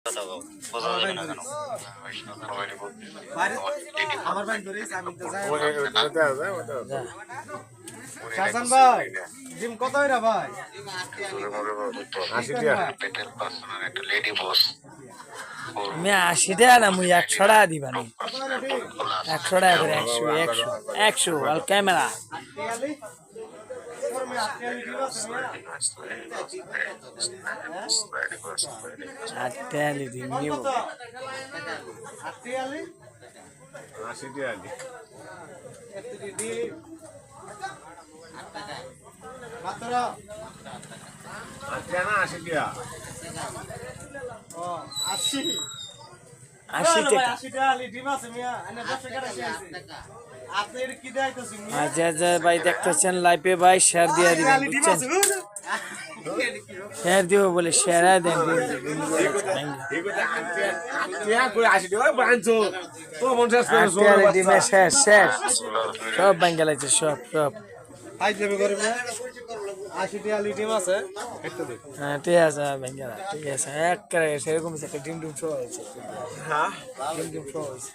বোঝা যাবে না কেন? আমার ভাই ধরেছে আমি তো যাই যা। শাসান ভাই জিম কত হইরা ভাই 80 টাকা পেটের পার্সোনাল একটা লেডি বস আমি 80 টাকা না মুই 100 টাকা দিবানি 100 টাকা করে 100 আর ক্যামেরা আটটিয়ালি ফর্মে আটটিয়ালি দিব তুমি 8 টাকা দিন নিব কত আটটিয়ালি 80 টাকা এতটি দি মাত্র 80 টাকা না 80 টাকা ও 80 80 টাকা 80 টাকা আলি ডিম আছে মিয়া এনে 10 টাকা রাখি আছে আপনি এটা কি দেখাইতেছেন মিয়া আচ্ছা আচ্ছা ভাই দেখতেছেন লাইভে ভাই শেয়ার দিয়ে দিবেন আলি ডিম বুঝছেন আছে শেয়ার দিব বলে শেয়ার দেন ঠিক আছে 80 টাকা করে 80 টাকা বানছো তো 50 করে 8 ডিমে শেষ সব বাঙ্গালাইছে সব আই দেবে করে মিয়া 80 টাকা আলি ডিম আছে একটু দেখ হ্যাঁ ঠিক আছে বাঙ্গালা ঠিক আছে এক করে সেরকম একটা ডিম সহ হয়েছে হ্যাঁ ডিম সহ হয়েছে